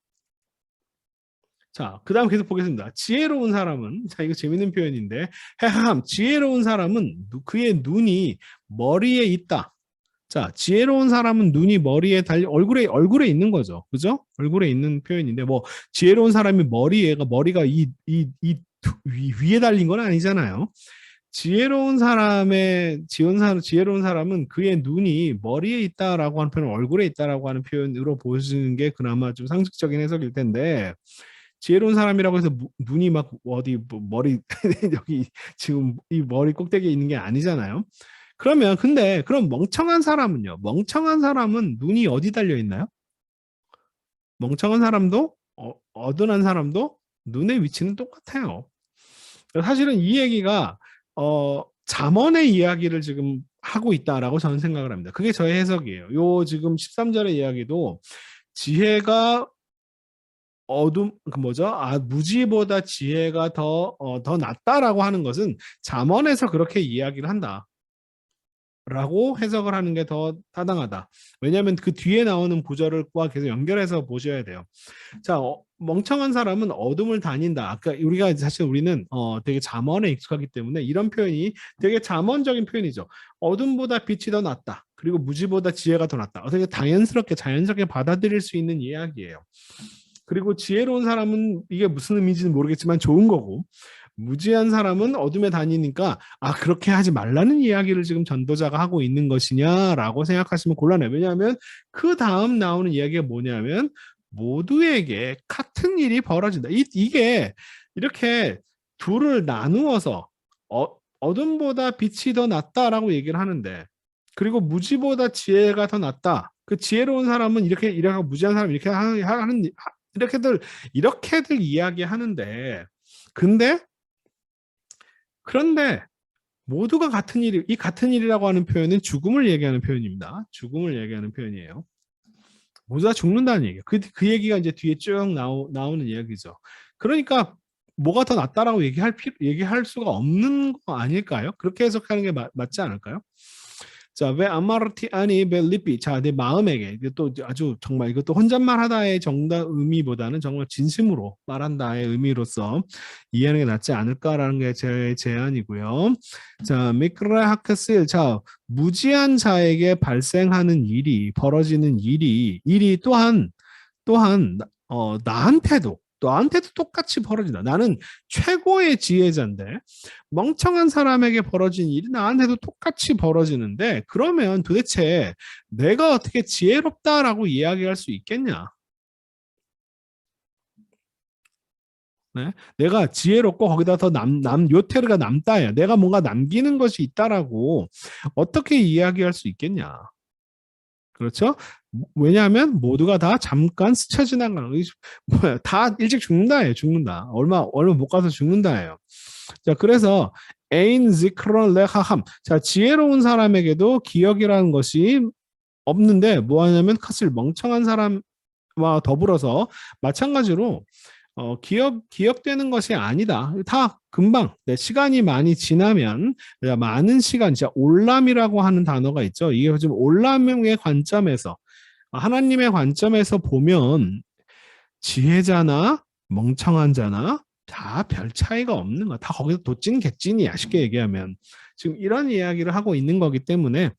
자, 그 다음 계속 보겠습니다. 지혜로운 사람은, 자, 이거 재밌는 표현인데, 지혜로운 사람은 그의 눈이 머리에 있다. 자, 지혜로운 사람은 눈이 머리에 얼굴에 있는 거죠. 그죠? 얼굴에 있는 표현인데, 뭐, 지혜로운 사람이 머리가 위에 달린 건 아니잖아요. 지혜로운 사람은 그의 눈이 머리에 있다라고 하는 표현을 얼굴에 있다라고 하는 표현으로 보시는 게 그나마 좀 상식적인 해석일 텐데, 지혜로운 사람이라고 해서 눈이 막 머리 여기 지금 이 머리 꼭대기에 있는 게 아니잖아요. 그럼 멍청한 사람은요? 멍청한 사람은 눈이 어디 달려 있나요? 멍청한 사람도 어둔한 사람도 눈의 위치는 똑같아요. 사실은 이 얘기가 잠언의 이야기를 지금 하고 있다라고 저는 생각을 합니다. 그게 저의 해석이에요. 요 지금 13절의 이야기도 지혜가 무지보다 지혜가 더 낫다라고 하는 것은 잠언에서 그렇게 이야기를 한다. 라고 해석을 하는 게 더 타당하다. 왜냐하면 그 뒤에 나오는 구절과 계속 연결해서 보셔야 돼요. 자, 멍청한 사람은 어둠을 다닌다. 아까 우리는 되게 잠언에 익숙하기 때문에 이런 표현이 되게 잠언적인 표현이죠. 어둠보다 빛이 더 낫다. 그리고 무지보다 지혜가 더 낫다. 어떻게 자연스럽게 받아들일 수 있는 이야기예요. 그리고 지혜로운 사람은 이게 무슨 의미인지는 모르겠지만 좋은 거고, 무지한 사람은 어둠에 다니니까 그렇게 하지 말라는 이야기를 지금 전도자가 하고 있는 것이냐라고 생각하시면 곤란해요. 왜냐하면 그 다음 나오는 이야기가 뭐냐면 모두에게 같은 일이 벌어진다. 이게 이렇게 둘을 나누어서 어둠보다 빛이 더 낫다라고 얘기를 하는데, 그리고 무지보다 지혜가 더 낫다. 그 지혜로운 사람은 이렇게 무지한 사람 이렇게 하는 이렇게들 이야기하는데, 근데 그런데 모두가 같은 일, 이 같은 일이라고 하는 표현은 죽음을 얘기하는 표현입니다. 죽음을 얘기하는 표현이에요. 모두 다 죽는다는 얘기예요. 그 얘기가 이제 뒤에 쭉 나오는 이야기죠. 그러니까 뭐가 더 낫다라고 얘기할 수가 없는 거 아닐까요? 그렇게 해석하는 게 맞지 않을까요? 자, 왜 아마르티 아니 벨리피. 자, 내 마음에게. 이게 또 아주 정말 이것도 혼잣말 하다의 정답 의미보다는 정말 진심으로 말한다의 의미로서 이해하는 게 낫지 않을까라는 게 제 제안이고요. 자, 미크라 하크실. 자, 무지한 자에게 발생하는 벌어지는 일이 또한 나한테도 똑같이 벌어진다. 나는 최고의 지혜자인데 멍청한 사람에게 벌어진 일이 나한테도 똑같이 벌어지는데, 그러면 도대체 내가 어떻게 지혜롭다라고 이야기할 수 있겠냐? 네? 내가 지혜롭고 거기다 더 요테르가 남다야. 내가 뭔가 남기는 것이 있다라고 어떻게 이야기할 수 있겠냐? 그렇죠? 왜냐하면 모두가 다 잠깐 스쳐 지나가는, 뭐야, 다 일찍 죽는다예요. 죽는다. 얼마 못 가서 죽는다예요. 자, 그래서 에인 지크론 레하함. 자, 지혜로운 사람에게도 기억이라는 것이 없는데 뭐 하냐면 사실 멍청한 사람과 더불어서 마찬가지로 기억되는 것이 아니다. 다 금방, 시간이 많이 지나면, 많은 시간, 진짜 올람이라고 하는 단어가 있죠. 이게 좀 올람의 관점에서, 하나님의 관점에서 보면, 지혜자나 멍청한 자나 다 별 차이가 없는 거야. 다 거기서 도찐 개찐이야. 쉽게 얘기하면. 지금 이런 이야기를 하고 있는 거기 때문에,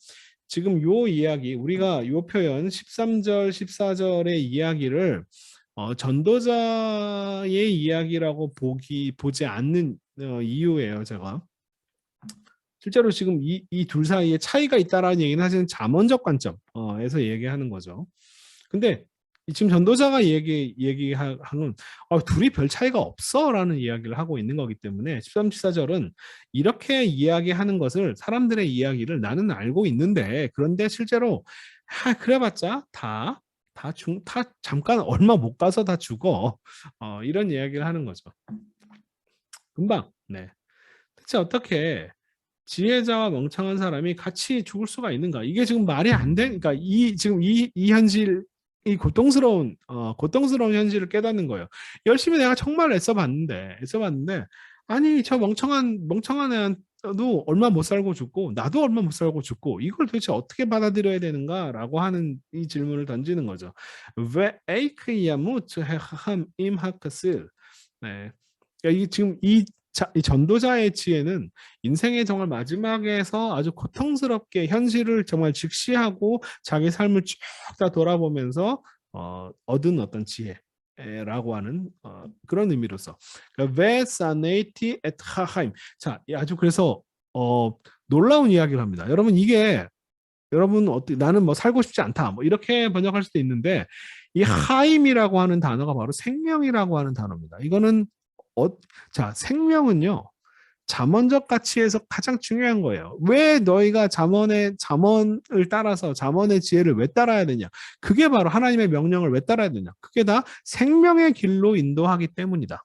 지금 요 이야기, 우리가 요 표현 13절, 14절의 이야기를 전도자의 이야기라고 보지 않는 이유예요, 제가. 실제로 지금 이 둘 사이에 차이가 있다라는 얘기는 사실은 잠언적 관점에서 얘기하는 거죠. 근데 지금 전도자가 얘기하는 둘이 별 차이가 없어라는 이야기를 하고 있는 거기 때문에 13, 14절은 이렇게 이야기하는 것을, 사람들의 이야기를 나는 알고 있는데, 그런데 실제로 그래봤자 다 잠깐 얼마 못 가서 다 죽어. 이런 이야기를 하는 거죠. 금방. 네. 대체 어떻게 지혜자와 멍청한 사람이 같이 죽을 수가 있는가? 이게 지금 말이 안 되니까, 지금 이 현실, 이 고통스러운 현실을 깨닫는 거예요. 열심히 내가 정말 애써봤는데, 아니, 저 멍청한 애도 얼마 못 살고 죽고, 나도 얼마 못 살고 죽고, 이걸 도대체 어떻게 받아들여야 되는가라고 하는 이 질문을 던지는 거죠. 왜 에이크야무트 헤함 임하크슬. 네. 그러니까 지금 이 전도자의 지혜는 인생의 정말 마지막에서 아주 고통스럽게 현실을 정말 직시하고 자기 삶을 쭉 다 돌아보면서 얻은 어떤 지혜라고 하는 그런 의미로서, 왜 사네이티 에트하하임. 자, 아주 그래서 놀라운 이야기를 합니다. 여러분, 이게 여러분 나는 뭐 살고 싶지 않다 뭐 이렇게 번역할 수도 있는데, 이 하임이라고 하는 단어가 바로 생명이라고 하는 단어입니다. 이거는 자, 생명은요, 잠언적 가치에서 가장 중요한 거예요. 왜 너희가 잠언을 따라서 잠언의 지혜를 왜 따라야 되냐? 그게 바로 하나님의 명령을 왜 따라야 되냐? 그게 다 생명의 길로 인도하기 때문이다.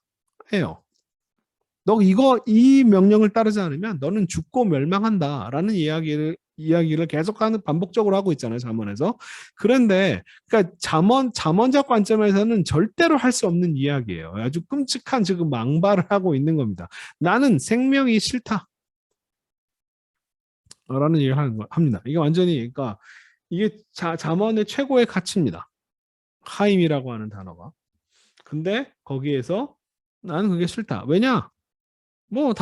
해요. 너 이 명령을 따르지 않으면 너는 죽고 멸망한다라는 이야기를 계속하는, 반복적으로 하고 있잖아요, 잠언에서. 그런데 그러니까 잠언적 관점에서는 절대로 할 수 없는 이야기예요. 아주 끔찍한 지금 망발을 하고 있는 겁니다. 나는 생명이 싫다 라는 얘기를 합니다. 이게 완전히, 그러니까 이게 잠언의 최고의 가치입니다. 하임이라고 하는 단어가. 근데 거기에서 나는 그게 싫다. 왜냐? 뭐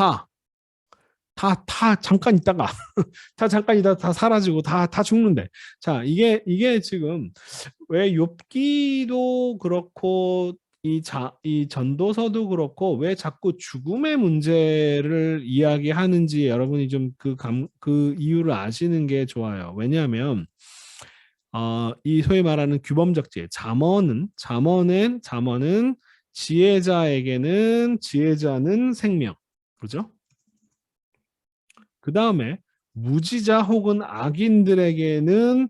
잠깐 있다가 다 잠깐 있다가 다 사라지고 다 죽는데. 자, 이게 지금 왜 욥기도 그렇고 이 전도서도 그렇고 왜 자꾸 죽음의 문제를 이야기하는지, 여러분이 좀 그 이유를 아시는 게 좋아요. 왜냐하면 이 소위 말하는 규범적 지혜, 잠언은 지혜자에게는 지혜자는 생명, 그죠? 그 다음에 무지자 혹은 악인들에게는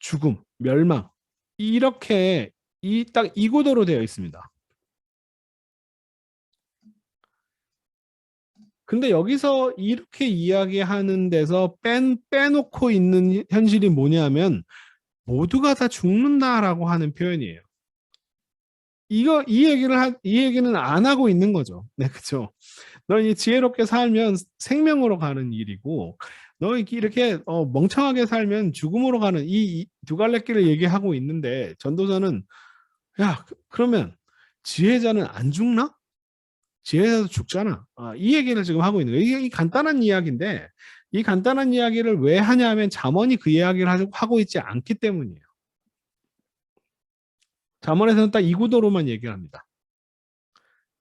죽음, 멸망. 이렇게 딱 이 구도로 되어 있습니다. 근데 여기서 이렇게 이야기하는 데서 빼놓고 있는 현실이 뭐냐면 모두가 다 죽는다라고 하는 표현이에요. 이 얘기는 안 하고 있는 거죠. 네, 그죠. 너희 지혜롭게 살면 생명으로 가는 일이고, 너 이렇게 멍청하게 살면 죽음으로 가는 이 두 갈래 길을 얘기하고 있는데, 전도사는, 야, 그러면 지혜자는 안 죽나? 지혜자도 죽잖아. 이 얘기를 지금 하고 있는 거예요. 이게 간단한 이야기인데, 이 간단한 이야기를 왜 하냐면 잠언이 그 이야기를 하고 있지 않기 때문이에요. 잠언에서는 딱 이 구도로만 얘기를 합니다.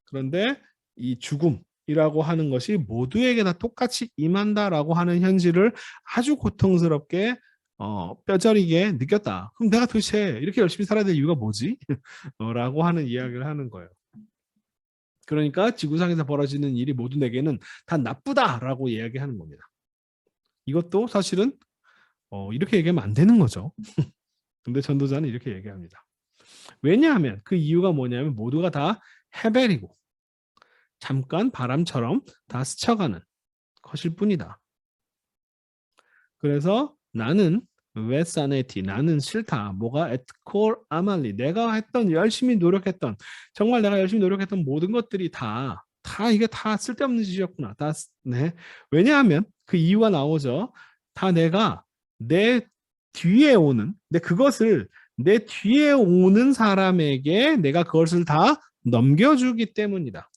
그런데 이 죽음이라고 하는 것이 모두에게 다 똑같이 임한다라고 하는 현실을 아주 고통스럽게 뼈저리게 느꼈다. 그럼 내가 도대체 이렇게 열심히 살아야 될 이유가 뭐지? 라고 하는 이야기를 하는 거예요. 그러니까 지구상에서 벌어지는 일이 모두 내게는 다 나쁘다라고 이야기하는 겁니다. 이것도 사실은 이렇게 얘기하면 안 되는 거죠. 근데 전도자는 이렇게 얘기합니다. 왜냐하면 그 이유가 뭐냐면 모두가 다 헤벨이고 잠깐 바람처럼 다 스쳐가는 것일 뿐이다. 그래서 나는 웨사네티 나는 싫다. 뭐가 에트콜 아말리 내가 했던 열심히 노력했던 정말 내가 열심히 노력했던 모든 것들이 다 이게 다 쓸데없는 짓이었구나. 네. 왜냐하면 그 이유가 나오죠. 다 내가 내 뒤에 오는 그것을 내 뒤에 오는 사람에게 내가 그것을 다 넘겨주기 때문이다.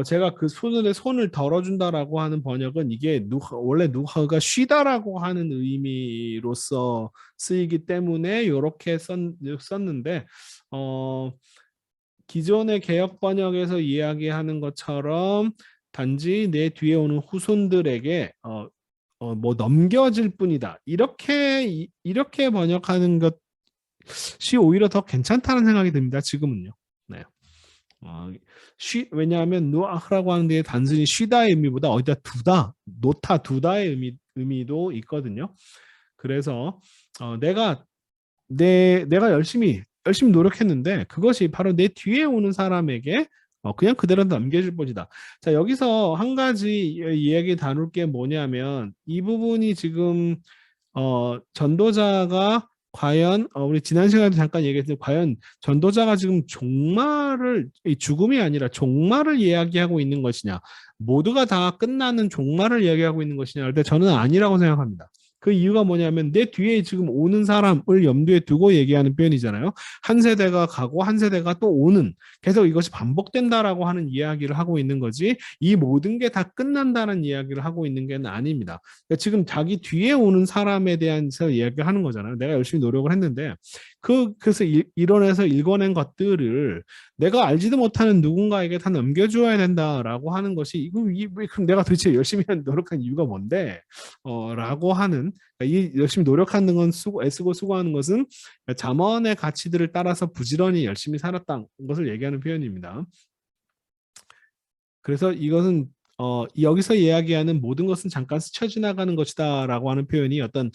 제가 그 손을 덜어준다라고 하는 번역은 이게 원래 누하가 쉬다라고 하는 의미로서 쓰이기 때문에 이렇게 썼는데 기존의 개역 번역에서 이야기하는 것처럼 단지 내 뒤에 오는 후손들에게 뭐 넘겨질 뿐이다. 이렇게 번역하는 것이 오히려 더 괜찮다는 생각이 듭니다. 지금은요. 네. 왜냐하면 누아흐라고 하는 데 단순히 쉬다의 의미보다 어디다 놓다 두다의 의미도 있거든요. 그래서 내가 열심히 노력했는데 그것이 바로 내 뒤에 오는 사람에게 그냥 그대로 남겨질 뿐이다. 자, 여기서 한 가지 이야기 다룰 게 뭐냐면 이 부분이 지금 전도자가 과연 우리 지난 시간에 잠깐 얘기했는데 과연 전도자가 지금 죽음이 아니라 종말을 이야기하고 있는 것이냐 모두가 다 끝나는 종말을 이야기하고 있는 것이냐 근데 저는 아니라고 생각합니다. 그 이유가 뭐냐면 내 뒤에 지금 오는 사람을 염두에 두고 얘기하는 표현이잖아요. 한 세대가 가고 한 세대가 또 오는 계속 이것이 반복된다라고 하는 이야기를 하고 있는 거지 이 모든 게 다 끝난다는 이야기를 하고 있는 게 아닙니다. 그러니까 지금 자기 뒤에 오는 사람에 대해서 이야기를 하는 거잖아요. 내가 열심히 노력을 했는데 그래서 이론에서 읽어낸 것들을 내가 알지도 못하는 누군가에게 다 넘겨줘야 된다라고 하는 것이 그럼 내가 도대체 열심히 노력한 이유가 뭔데? 라고 하는 이 열심히 노력하는 건 애쓰고 수고하는 것은 잠언의 가치들을 따라서 부지런히 열심히 살았다는 것을 얘기하는 표현입니다. 그래서 이것은 여기서 이야기하는 모든 것은 잠깐 스쳐 지나가는 것이다라고 하는 표현이 어떤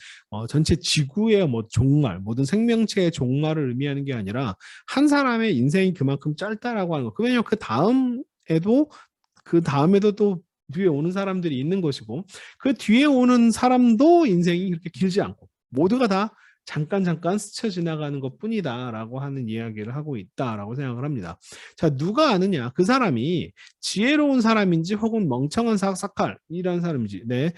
전체 지구의 뭐 종말, 모든 생명체의 종말을 의미하는 게 아니라 한 사람의 인생이 그만큼 짧다라고 하는 거. 왜냐하면 그 다음에도 또 뒤에 오는 사람들이 있는 것이고 그 뒤에 오는 사람도 인생이 그렇게 길지 않고 모두가 다 잠깐 스쳐 지나가는 것뿐이다라고 하는 이야기를 하고 있다라고 생각을 합니다. 자, 누가 아느냐? 그 사람이 지혜로운 사람인지 혹은 멍청한 사칼이라는 사람인지. 네.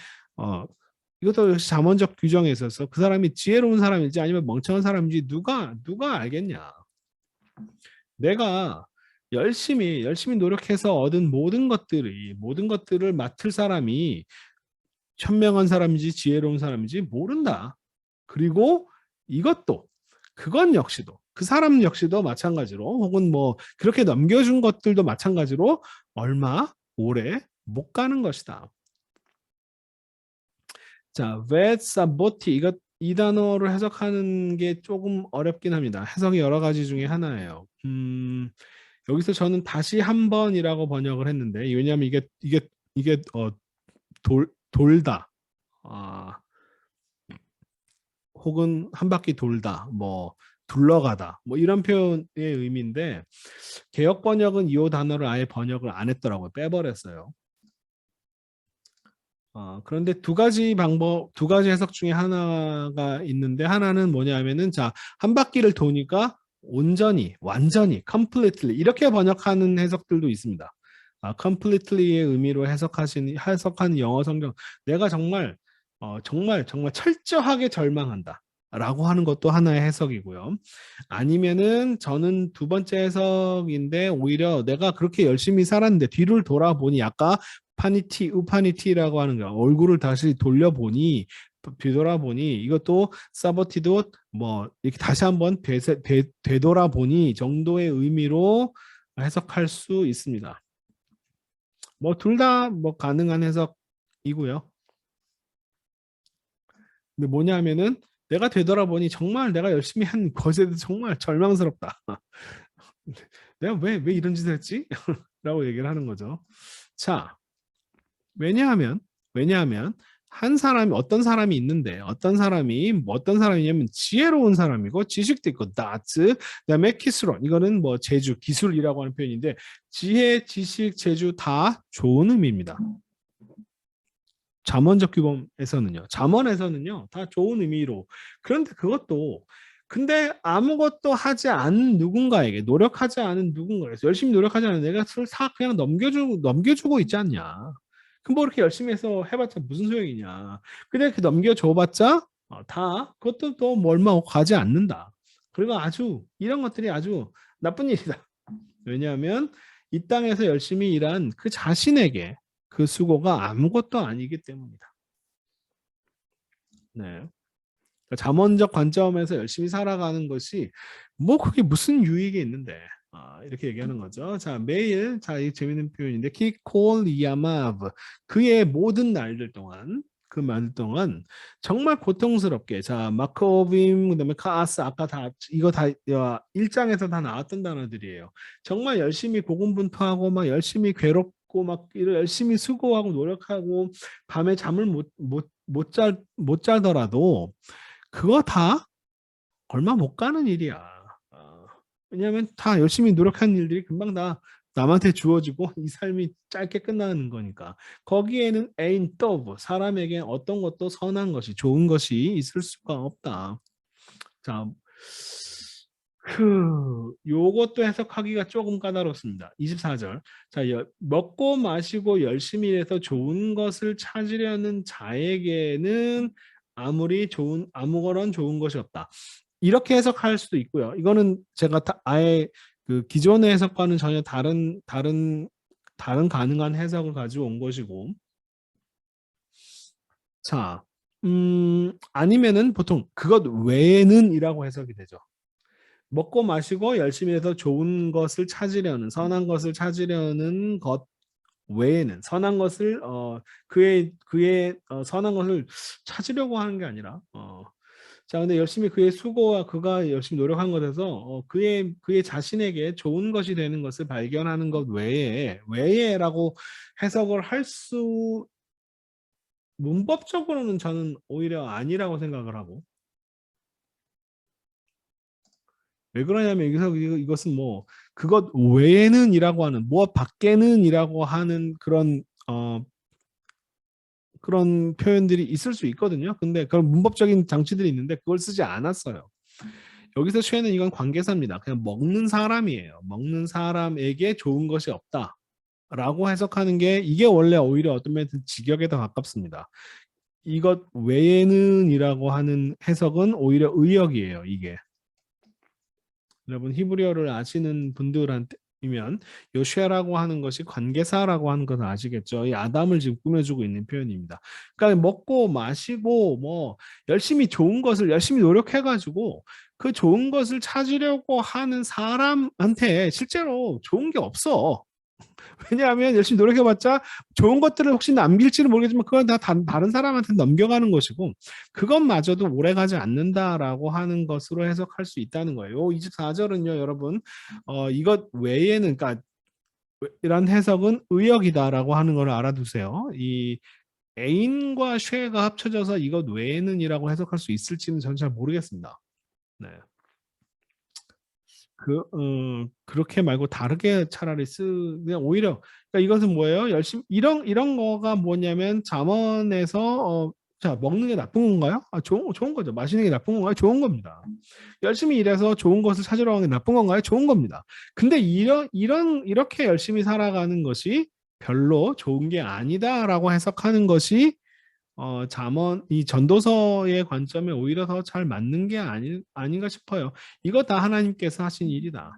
이것도 역시 잠언적 규정에 있어서 그 사람이 지혜로운 사람인지 아니면 멍청한 사람인지 누가 알겠냐? 내가 열심히 노력해서 얻은 모든 것들을 맡을 사람이 현명한 사람인지 지혜로운 사람인지 모른다. 그리고 그건 역시도 그 사람 역시도 마찬가지로 혹은 뭐 그렇게 넘겨준 것들도 마찬가지로 얼마 오래 못 가는 것이다. 자, 벳사보티 이 단어를 해석하는 게 조금 어렵긴 합니다. 해석이 여러 가지 중에 하나예요. 여기서 저는 다시 한 번이라고 번역을 했는데 왜냐하면 이게 돌다 아, 혹은 한 바퀴 돌다 뭐 둘러가다 뭐 이런 표현의 의미인데 개역 번역은 이 단어를 아예 번역을 안 했더라고요. 빼버렸어요. 그런데 두 가지 해석 중에 하나가 있는데 하나는 뭐냐면은 자, 한 바퀴를 도니까 온전히, 완전히, completely 이렇게 번역하는 해석들도 있습니다. completely의 의미로 해석하는 영어 성경 내가 정말 철저하게 절망한다. 라고 하는 것도 하나의 해석이고요. 아니면은 저는 두 번째 해석인데 오히려 내가 그렇게 열심히 살았는데 뒤를 돌아보니 아까 우파니티라고 하는 거 얼굴을 다시 돌려보니 뒤돌아보니 이것도 사버티도 뭐 이렇게 다시 한번 되돌아보니 정도의 의미로 해석할 수 있습니다. 뭐 둘 다 뭐 가능한 해석이고요. 근데 뭐냐면은 내가 되돌아보니 정말 내가 열심히 한 것에 대해서 정말 절망스럽다. 내가 왜 이런 짓을 했지? 라고 얘기를 하는 거죠. 자, 왜냐하면 한 사람이 어떤 사람이냐면 지혜로운 사람이고 지식도 있고 다츠 그다음에 키스론 이거는 뭐 재주 기술이라고 하는 표현인데 지혜 지식 재주 다 좋은 의미입니다. 잠언에서는요 다 좋은 의미로 근데 아무것도 하지 않은 누군가에게 노력하지 않은 누군가에서 열심히 노력하지 않은 내가 다 그냥 넘겨주고 있지 않냐. 그럼 뭐 이렇게 열심히 해서 해봤자 무슨 소용이냐. 근데 그 넘겨줘봤자 다 그것도 또 뭐 얼마 가지 않는다. 그리고 이런 것들이 아주 나쁜 일이다. 왜냐하면 이 땅에서 열심히 일한 그 자신에게 그 수고가 아무것도 아니기 때문이다. 네. 그러니까 잠언적 관점에서 열심히 살아가는 것이 뭐 그게 무슨 유익이 있는데 이렇게 얘기하는 거죠. 자 매일 이 재밌는 표현인데 키콜 야마브 그의 모든 날들 동안 그 말 동안 정말 고통스럽게 자 마코빔 그다음에 카아스 아까 다 이거 다 1장에서 다 나왔던 단어들이에요. 정말 열심히 고군분투하고 막 열심히 괴롭고 막 열심히 수고하고 노력하고 밤에 잠을 못 자더라도 그거 다 얼마 못 가는 일이야. 왜냐하면 다 열심히 노력한 일들이 금방 다 남한테 주어지고 이 삶이 짧게 끝나는 거니까. 거기에는 ain't of 사람에게 어떤 것도 선한 것이 좋은 것이 있을 수가 없다. 자, 요것도 해석하기가 조금 까다롭습니다. 24절. 자, 먹고 마시고 열심히 일해서 좋은 것을 찾으려는 자에게는 아무런 좋은 것이 없다. 이렇게 해석할 수도 있고요. 이거는 제가 아예 그 기존의 해석과는 전혀 다른 가능한 해석을 가지고 온 것이고. 자, 아니면은 보통 그것 외에는이라고 해석이 되죠. 먹고 마시고 열심히 해서 좋은 것을 찾으려는 선한 것을 찾으려는 것 외에는 선한 것을 그의 선한 것을 찾으려고 하는 게 아니라 자 근데 열심히 그의 수고와 그가 열심히 노력한 것에서 그의 자신에게 좋은 것이 되는 것을 발견하는 것 외에라고 해석을 할 수 문법적으로는 저는 오히려 아니라고 생각을 하고 왜 그러냐면 여기서 이것은 뭐 그것 외에는이라고 하는 무엇 밖에는이라고 하는 그런 표현들이 있을 수 있거든요. 근데 그런 문법적인 장치들이 있는데 그걸 쓰지 않았어요. 여기서 취하는 이건 관계사입니다. 그냥 먹는 사람이에요. 먹는 사람에게 좋은 것이 없다. 라고 해석하는 게 이게 원래 오히려 어떤 면에서 직역에 더 가깝습니다. 이것 외에는이라고 하는 해석은 오히려 의역이에요. 이게. 여러분 히브리어를 아시는 분들한테면 요쉐라고 하는 것이 관계사라고 하는 것을 아시겠죠. 이 아담을 지금 꾸며주고 있는 표현입니다. 그러니까 먹고 마시고 뭐 열심히 좋은 것을 열심히 노력해가지고 그 좋은 것을 찾으려고 하는 사람한테 실제로 좋은 게 없어. 왜냐하면 열심히 노력해봤자 좋은 것들을 혹시 남길지는 모르겠지만 그건 다 다른 사람한테 넘겨가는 것이고 그것마저도 오래가지 않는다라고 하는 것으로 해석할 수 있다는 거예요. 24절은요, 여러분, 이것 외에는, 그러니까 이런 해석은 의역이다라고 하는 걸 알아두세요. 이 애인과 쉐가 합쳐져서 이것 외에는이라고 해석할 수 있을지는 저는 잘 모르겠습니다. 네. 그렇게 말고 다르게 차라리 그냥 오히려, 그러니까 이것은 뭐예요? 열심히, 이런 거가 뭐냐면, 잠언에서, 자, 먹는 게 나쁜 건가요? 좋은 거죠. 마시는 게 나쁜 건가요? 좋은 겁니다. 열심히 일해서 좋은 것을 찾으러 가는 게 나쁜 건가요? 좋은 겁니다. 근데 이렇게 열심히 살아가는 것이 별로 좋은 게 아니다라고 해석하는 것이 잠언, 이 전도서의 관점에 오히려 더 잘 맞는 게 아닌가 싶어요. 이거 다 하나님께서 하신 일이다.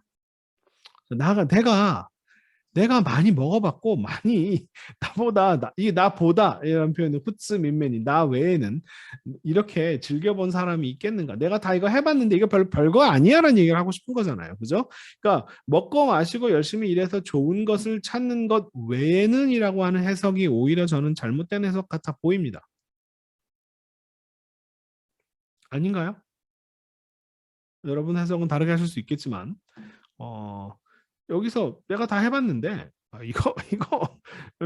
내가 많이 먹어봤고 많이 이게 나보다 이런 표현은 후츠민맨이 나 외에는 이렇게 즐겨본 사람이 있겠는가? 내가 다 이거 해봤는데 이거 별거 아니야라는 얘기를 하고 싶은 거잖아요, 그죠? 그러니까 먹고 마시고 열심히 일해서 좋은 것을 찾는 것 외에는이라고 하는 해석이 오히려 저는 잘못된 해석 같아 보입니다. 아닌가요? 여러분 해석은 다르게 하실 수 있겠지만, 어, 여기서 내가 다 해봤는데, 이거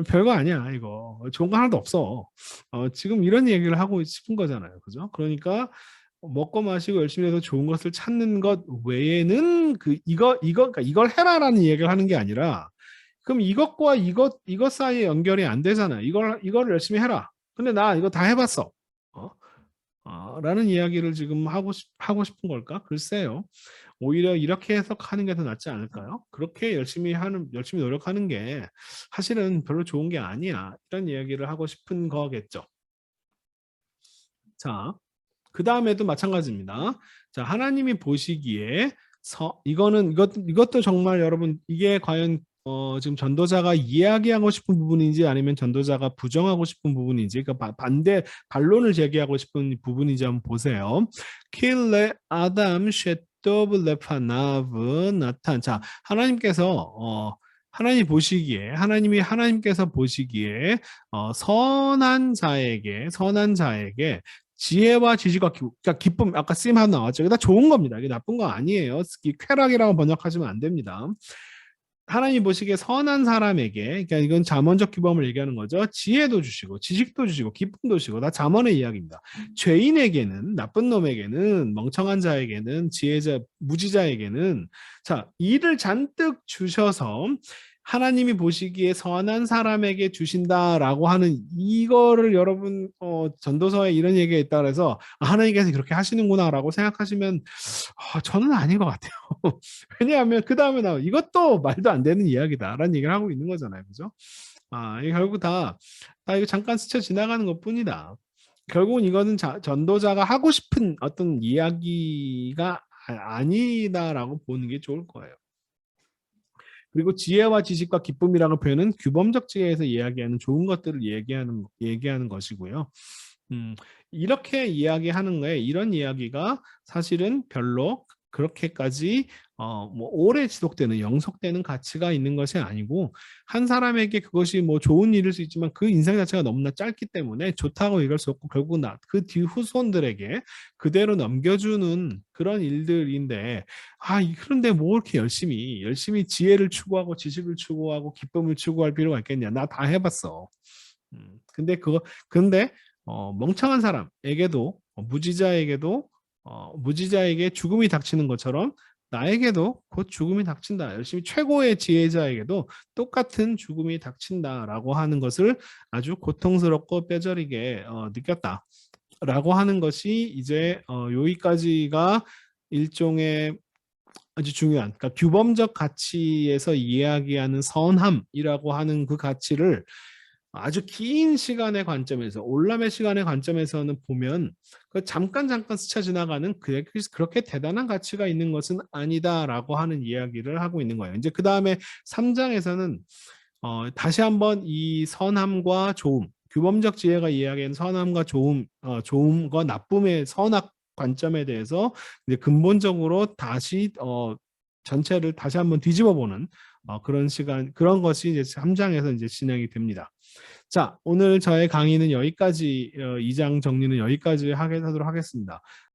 별거 아니야. 이거 좋은 거 하나도 없어. 지금 이런 얘기를 하고 싶은 거잖아요. 그죠? 그러니까 먹고 마시고 열심히 해서 좋은 것을 찾는 것 외에는 그러니까 이걸 해라라는 얘기를 하는 게 아니라, 그럼 이것과 이것 사이에 연결이 안 되잖아요. 이걸 열심히 해라. 근데 나 이거 다 해봤어. 어? 라는 이야기를 지금 하고 싶은 걸까? 글쎄요. 오히려 이렇게 해석하는 게 더 낫지 않을까요? 그렇게 열심히 노력하는 게 사실은 별로 좋은 게 아니야. 이런 이야기를 하고 싶은 거겠죠. 자, 그 다음에도 마찬가지입니다. 자, 하나님이 보시기에 이것도 정말 여러분, 이게 과연 지금 전도자가 이야기하고 싶은 부분인지 아니면 전도자가 부정하고 싶은 부분인지, 그러니까 반론을 제기하고 싶은 부분인지 한번 보세요. 킬레 아담 쉐토브 레파나브 나탄. 자, 하나님께서 보시기에 선한 자에게 지혜와 지식과 그러니까 기쁨, 아까 쓰임 하나 나왔죠. 이게 다 좋은 겁니다. 이게 나쁜 거 아니에요. 쾌락이라고 번역하시면 안 됩니다. 하나님 보시기에 선한 사람에게, 그러니까 이건 잠언적 규범을 얘기하는 거죠. 지혜도 주시고 지식도 주시고 기쁨도 주시고 다 잠언의 이야기입니다. 죄인에게는, 나쁜 놈에게는, 멍청한 자에게는, 무지자에게는, 자, 이를 잔뜩 주셔서 하나님이 보시기에 선한 사람에게 주신다라고 하는 이거를 여러분, 전도서에 이런 얘기가 있다 그래서 하나님께서 그렇게 하시는구나라고 생각하시면, 저는 아닌 것 같아요. 왜냐하면 그 다음에 이것도 말도 안 되는 이야기다라는 얘기를 하고 있는 거잖아요, 그죠? 이게 결국 다 이거 잠깐 스쳐 지나가는 것뿐이다. 결국은 이거는 전도자가 하고 싶은 어떤 이야기가 아니다라고 보는 게 좋을 거예요. 그리고 지혜와 지식과 기쁨이라는 표현은 규범적 지혜에서 이야기하는 좋은 것들을 얘기하는 것이고요. 이렇게 이야기하는 거에 이런 이야기가 사실은 별로 그렇게까지 뭐 오래 지속되는 영속되는 가치가 있는 것이 아니고, 한 사람에게 그것이 뭐 좋은 일일 수 있지만 그 인생 자체가 너무나 짧기 때문에 좋다고 얘기할 수 없고, 결국 그 뒤후손들에게 그대로 넘겨주는 그런 일들인데, 그런데 뭐 이렇게 열심히 지혜를 추구하고 지식을 추구하고 기쁨을 추구할 필요가 있겠냐? 나 다 해봤어. 근데 멍청한 사람에게도, 무지자에게 죽음이 닥치는 것처럼 나에게도 곧 죽음이 닥친다. 열심히 최고의 지혜자에게도 똑같은 죽음이 닥친다라고 하는 것을 아주 고통스럽고 뼈저리게 느꼈다라고 하는 것이 이제 여기까지가 일종의 아주 중요한, 그러니까 규범적 가치에서 이야기하는 선함이라고 하는 그 가치를 아주 긴 시간의 관점에서, 올람의 시간의 관점에서는 보면 잠깐 스쳐 지나가는 그렇게 대단한 가치가 있는 것은 아니다라고 하는 이야기를 하고 있는 거예요. 이제 그 다음에 3장에서는 다시 한번 이 선함과 좋음, 규범적 지혜가 이야기하는 선함과 좋음과 나쁨의 선악 관점에 대해서 이제 근본적으로 다시 전체를 다시 한번 뒤집어 보는 그런 시간, 그런 것이 이제 3장에서 이제 진행이 됩니다. 자, 오늘 저의 강의는 여기까지, 2장 정리는 여기까지 하도록 하겠습니다.